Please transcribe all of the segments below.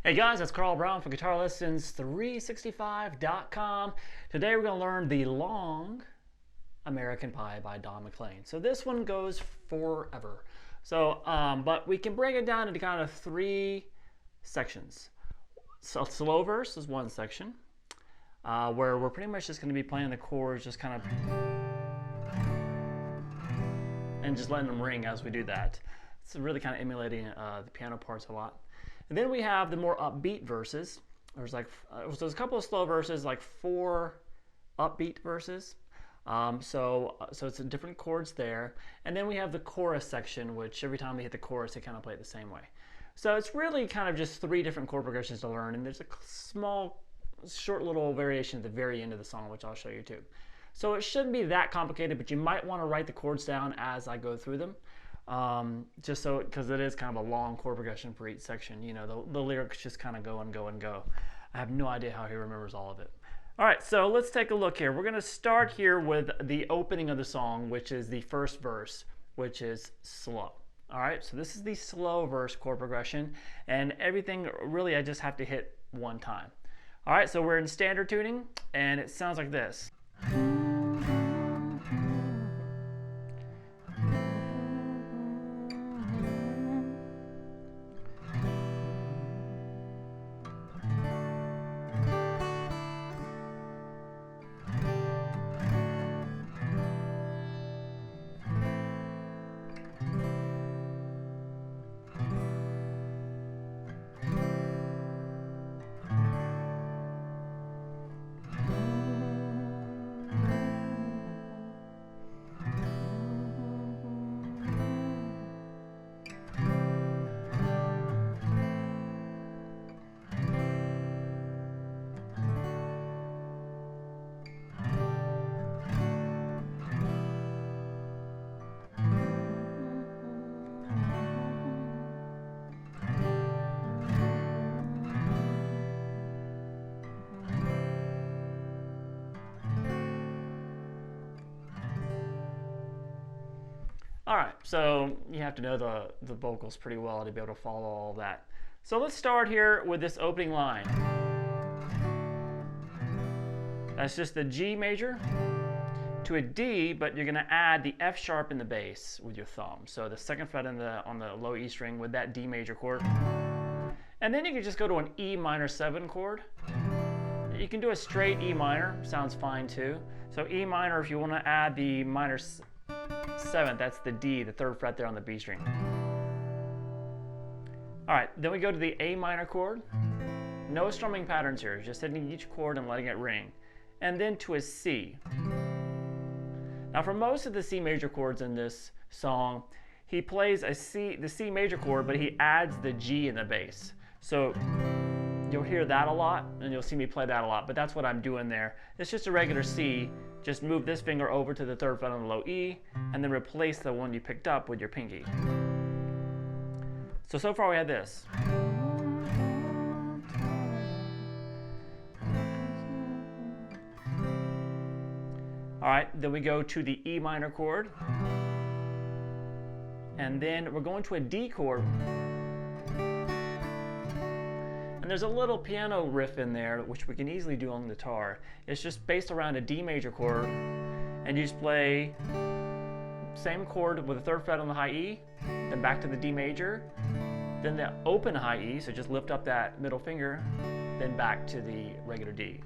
Hey guys, it's Carl Brown from GuitarLessons365.com. Today we're going to learn the long American Pie by Don McLean. So this one goes forever. So, but we can break it down into kind of three sections. So slow verse is one section, where we're pretty much just going to be playing the chords, just kind of, and just letting them ring as we do that. It's really kind of emulating the piano parts a lot. And then we have the more upbeat verses. There's a couple of slow verses, like 4 upbeat verses. So it's different chords there. And then we have the chorus section, which every time we hit the chorus, they kind of play it the same way. So it's really kind of just 3 different chord progressions to learn. And there's a small, short little variation at the very end of the song, which I'll show you too. So it shouldn't be that complicated, but you might want to write the chords down as I go through them. Just so, because it is kind of a long chord progression for each section. You know, the lyrics just kind of go and go and go. I have no idea how he remembers all of it. All right, so let's take a look here. We're going to start here with the opening of the song, which is the first verse, which is slow. All right, so this is the slow verse chord progression, and everything really I just have to hit one time. All right, so we're in standard tuning, and it sounds like this. All right, so you have to know the vocals pretty well to be able to follow all of that. So let's start here with this opening line. That's just the G major to a D, but you're going to add the F sharp in the bass with your thumb. So the 2nd fret on the low E string with that D major chord. And then you can just go to an E minor 7 chord. You can do a straight E minor, sounds fine too. So E minor, if you want to add the minor 7th, that's the D, the 3rd fret there on the B string. All right, then we go to the A minor chord. No strumming patterns here, just hitting each chord and letting it ring. And then to a C. Now for most of the C major chords in this song, he plays the C major chord, but he adds the G in the bass. So you'll hear that a lot, and you'll see me play that a lot, but that's what I'm doing there. It's just a regular C. Just move this finger over to the 3rd fret on the low E, and then replace the one you picked up with your pinky. So far we have this. All right, then we go to the E minor chord, and then we're going to a D chord. And there's a little piano riff in there, which we can easily do on the guitar. It's just based around a D major chord, and you just play same chord with the 3rd fret on the high E, then back to the D major, then the open high E, so just lift up that middle finger, then back to the regular D.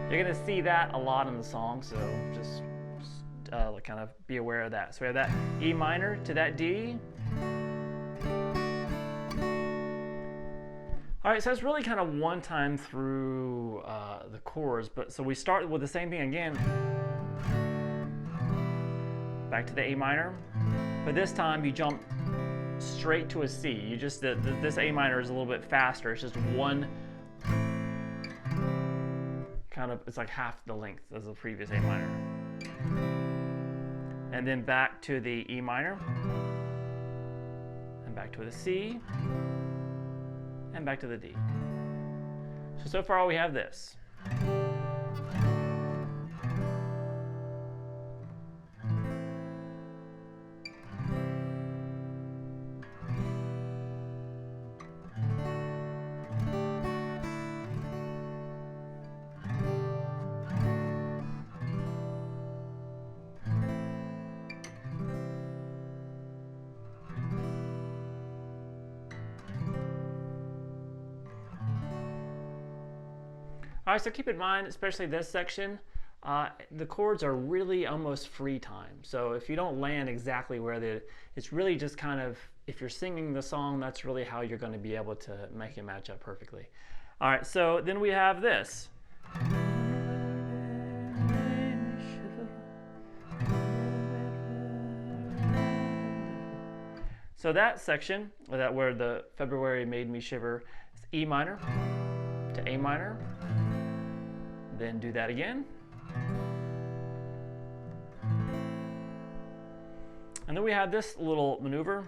You're going to see that a lot in the song, so just kind of be aware of that. So we have that E minor to that D. All right, so it's really kind of one time through the chords, but so we start with the same thing again. Back to the A minor, but this time you jump straight to a C. You just this A minor is a little bit faster. It's just one kind of, it's like half the length as the previous A minor. And then back to the E minor, and back to the C, and back to the D. So far we have this. All right, so keep in mind, especially this section, the chords are really almost free time. So if you don't land exactly where it's really just kind of, if you're singing the song, that's really how you're going to be able to make it match up perfectly. All right, so then we have this. So that section, where the February made me shiver, is E minor to A minor, then do that again. And then we have this little maneuver.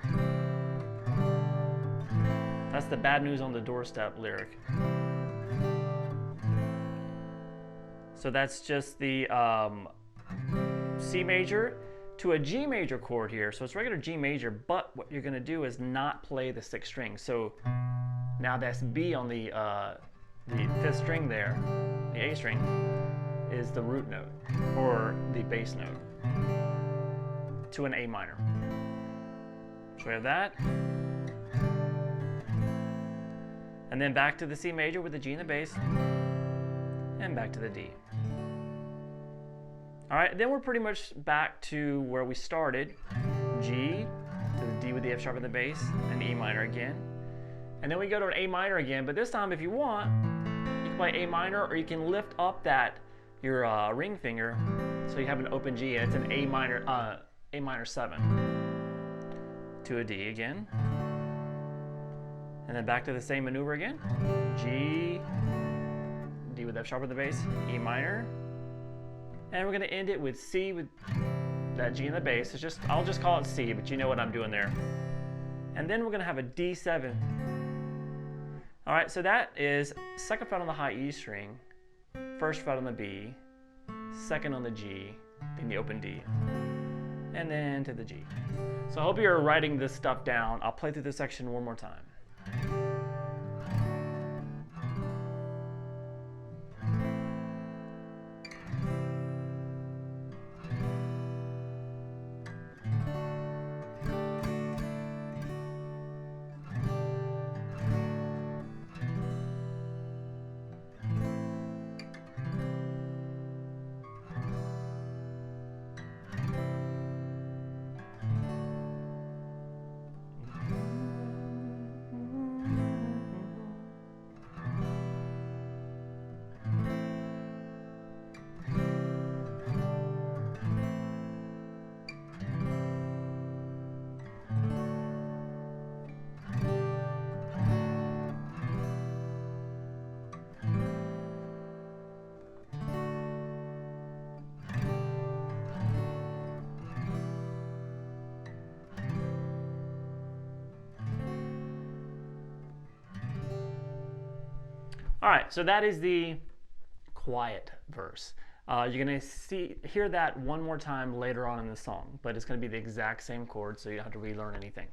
That's the bad news on the doorstep lyric. So that's just the C major to a G major chord here. So it's regular G major, but what you're going to do is not play the 6th string. So now that's B on the 5th string there, the A string, is the root note or the bass note to an A minor. So we have that. And then back to the C major with the G and the bass, and back to the D. All right, then we're pretty much back to where we started. G to the D with the F sharp and the bass, and E minor again. And then we go to an A minor again, but this time if you want, you can play A minor, or you can lift up your ring finger so you have an open G, and it's an A minor 7 to a D again. And then back to the same maneuver again. G, D with F sharp on the bass, E minor. And we're going to end it with C with that G in the bass. It's just, I'll just call it C, but you know what I'm doing there. And then we're going to have a D7. All right, so that is 2nd fret on the high E string, 1st fret on the B, 2nd on the G, then the open D, and then to the G. So I hope you're writing this stuff down. I'll play through this section one more time. All right, so that is the quiet verse. You're going to hear that one more time later on in the song, but it's going to be the exact same chord, so you don't have to relearn anything.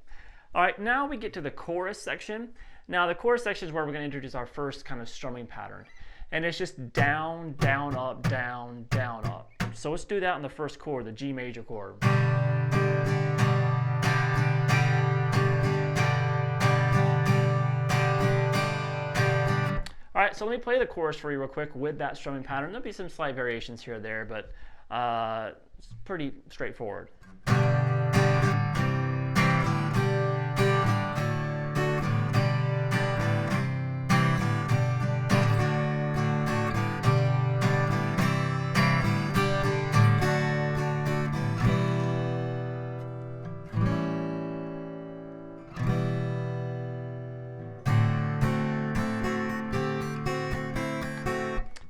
All right, now we get to the chorus section. Now the chorus section is where we're going to introduce our first kind of strumming pattern. And it's just down, down, up, down, down, up. So let's do that on the first chord, the G major chord. All right, so let me play the chorus for you real quick with that strumming pattern. There'll be some slight variations here or there, but it's pretty straightforward.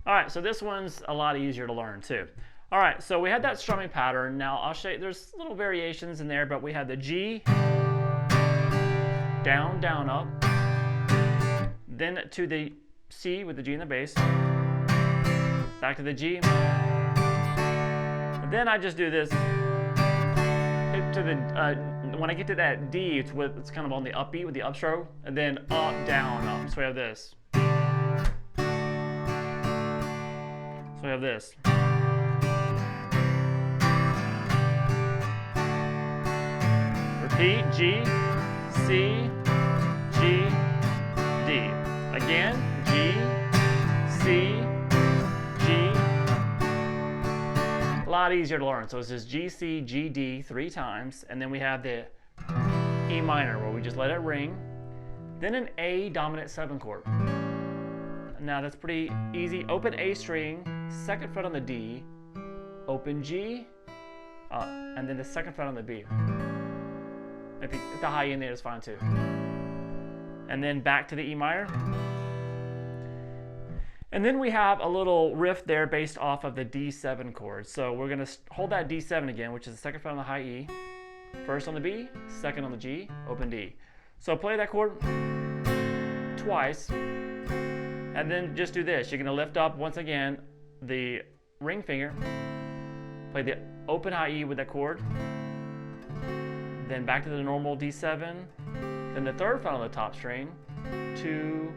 All right, so this one's a lot easier to learn too. All right, so we had that strumming pattern. Now I'll show you, there's little variations in there, but we had the G, down, down, up, then to the C with the G and the bass, back to the G, and then I just do this, to the, when I get to that D, it's kind of on the upbeat with the upstroke, and then up, down, up. So we have this. So we have this. Repeat, G, C, G, D. Again, G, C, lot easier to learn. So it's just G, C, G, D 3 times, and then we have the E minor where we just let it ring, then an A dominant 7 chord. Now that's pretty easy. Open A string, 2nd fret on the D, open G, and then the 2nd fret on the B. If the high E in there is fine too. And then back to the E minor. And then we have a little riff there based off of the D7 chord. So we're going to hold that D7 again, which is the 2nd fret on the high E, 1st on the B, 2nd on the G, open D. So play that chord twice, and then just do this. You're going to lift up once again the ring finger, play the open high E with that chord, then back to the normal D7, then the 3rd fret on the top string, 2,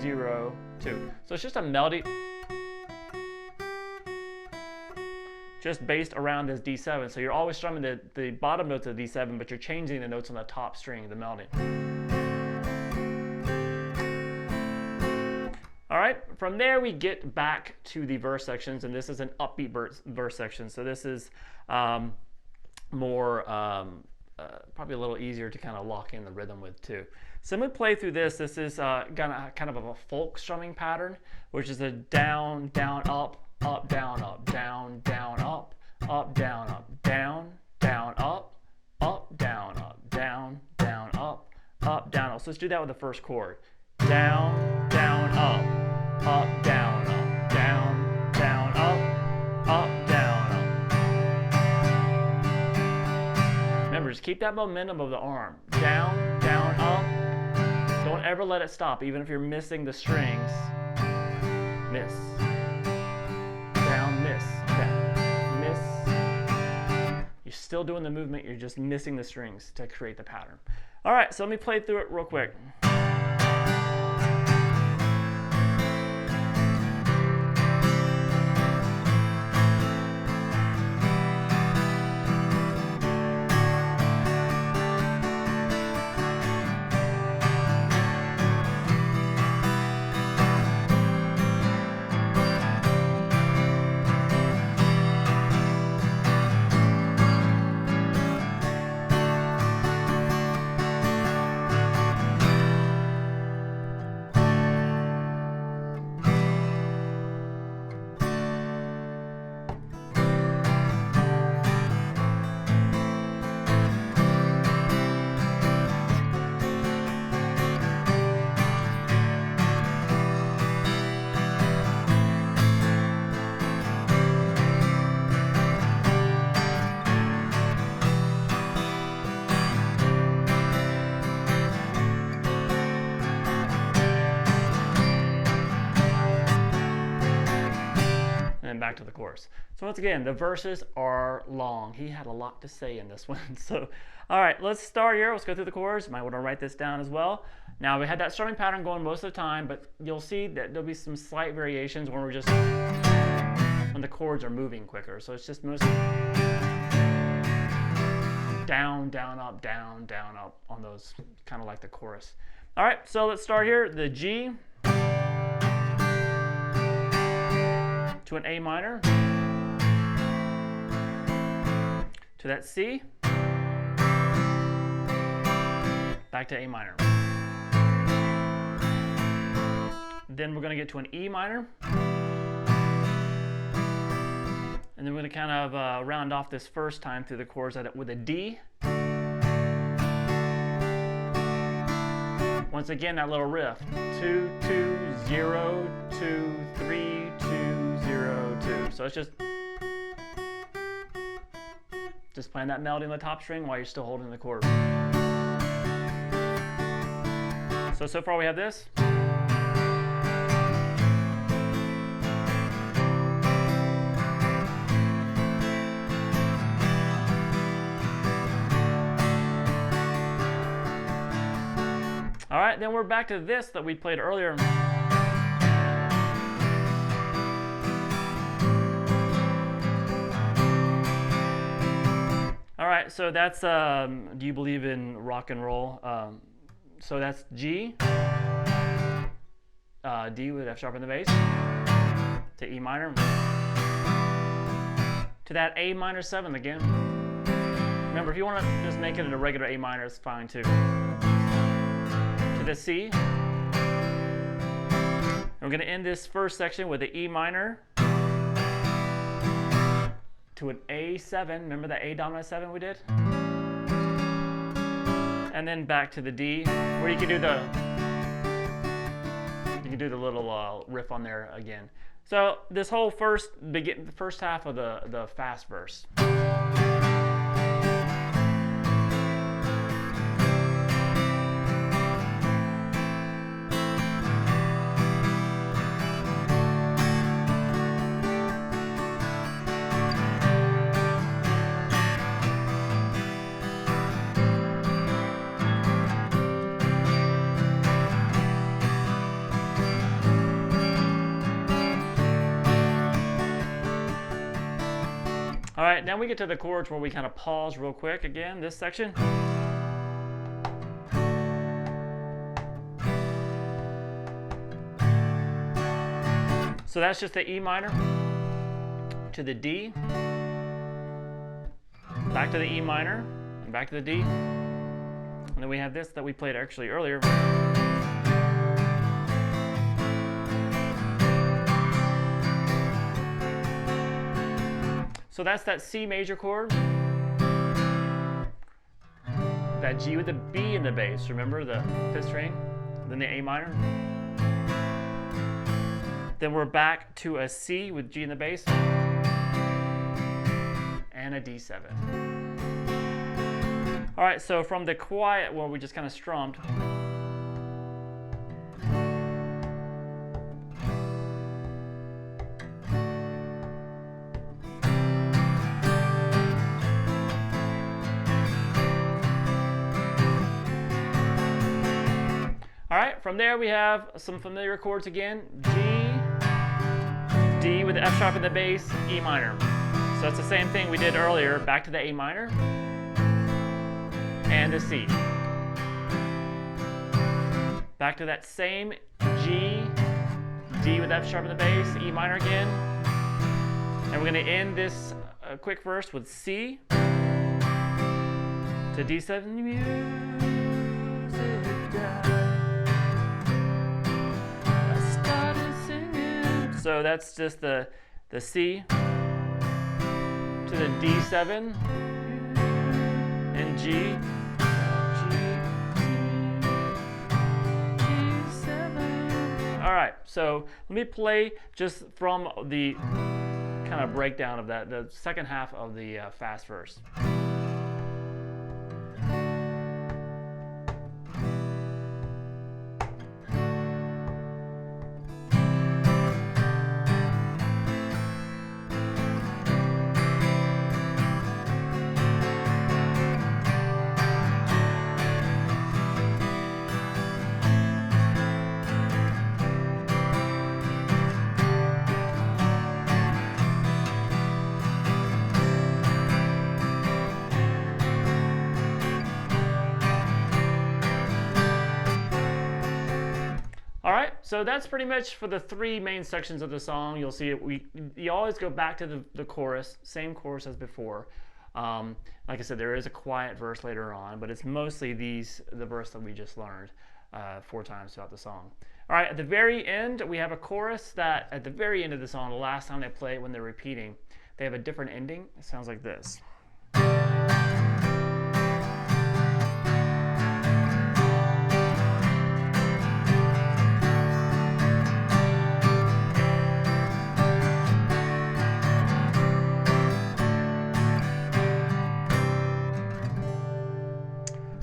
0, 2. So it's just a melody just based around this D7. So you're always strumming the bottom notes of the D7, but you're changing the notes on the top string of the melody. All right, from there we get back to the verse sections, and this is an upbeat verse section. So this is more probably a little easier to kind of lock in the rhythm with too. So I'm going to play through this. This is kind of a folk strumming pattern, which is a down, down, up, down, down, down, up, down, down, down, up, down, down, down, up, down, up. So let's do that with the first chord. Down, down, up, down, down, down, up, down, up. Remember, just keep that momentum of the arm. Down, down, up. Don't ever let it stop, even if you're missing the strings. Miss. Down, miss, down, miss. You're still doing the movement, you're just missing the strings to create the pattern. All right, so let me play through it real quick. Back to the chorus. So once again, the verses are long. He had a lot to say in this one. So, all right, let's start here. Let's go through the chorus. You might want to write this down as well. Now, we had that strumming pattern going most of the time, but you'll see that there'll be some slight variations when when the chords are moving quicker. So it's just mostly down, down, up on those, kind of like the chorus. All right, so let's start here. The G to an A minor, to that C, back to A minor. Then we're going to get to an E minor, and then we're going to kind of round off this first time through the chords with a D. Once again, that little riff. 2, 2, 0, 2, 3, 2, 0, 2. So it's just playing that melody on the top string while you're still holding the chord. So far we have this. All right, then we're back to this that we played earlier. All right, so that's, do you believe in rock and roll? So that's G, D with F sharp in the bass, to E minor, to that A minor 7 again. Remember, if you want to just make it in a regular A minor, it's fine too. To the C. And we're going to end this first section with the E minor to an A7. Remember that A dominant 7 we did? And then back to the D, where you can do the little riff on there again. So this whole first half of the fast verse. All right, now we get to the chords where we kind of pause real quick again, this section. So that's just the E minor to the D, back to the E minor, and back to the D. And then we have this that we played actually earlier. So that's that C major chord, that G with the B in the bass, remember the 5th string, then the A minor. Then we're back to a C with G in the bass, and a D7. All right, so from the quiet where we just kind of strummed, from there we have some familiar chords again. G, D with the F sharp in the bass, E minor. So that's the same thing we did earlier, back to the A minor, and the C. Back to that same G, D with F sharp in the bass, E minor again. And we're going to end this quick verse with C to D7. So that's just the C to the D7 and G. All right, so let me play just from the kind of breakdown of that, the second half of the fast verse. So that's pretty much for the 3 main sections of the song. You'll see it. You always go back to the chorus, same chorus as before. Like I said, there is a quiet verse later on, but it's mostly the verse that we just learned 4 times throughout the song. All right, at the very end, we have a chorus that at the very end of the song, the last time they play it when they're repeating, they have a different ending. It sounds like this.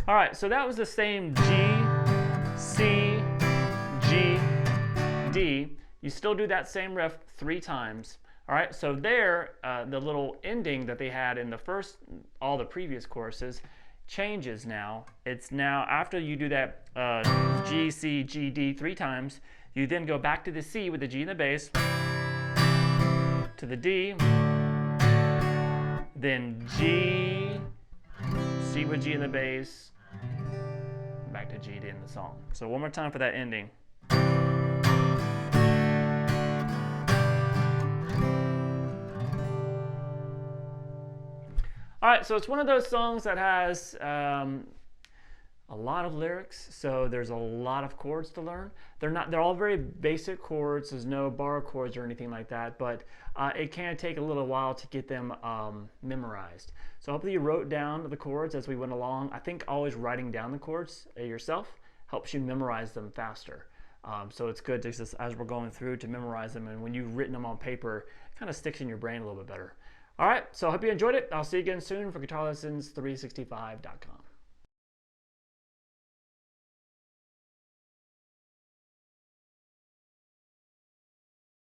All right, so that was the same G, C, G, D. You still do that same riff 3 times. All right, so there, the little ending that they had in all the previous choruses changes now. It's now, after you do that G, C, G, D 3 times, you then go back to the C with the G in the bass, to the D, then G, C with G in the bass, back to G to end the song. So one more time for that ending. All right, so it's one of those songs that has a lot of lyrics, so there's a lot of chords to learn. They're all very basic chords. There's no bar chords or anything like that, but it can take a little while to get them memorized. So hopefully you wrote down the chords as we went along. I think always writing down the chords yourself helps you memorize them faster. So it's good to just, as we're going through, to memorize them, and when you've written them on paper, it kind of sticks in your brain a little bit better. All right, so I hope you enjoyed it. I'll see you again soon for GuitarLessons365.com.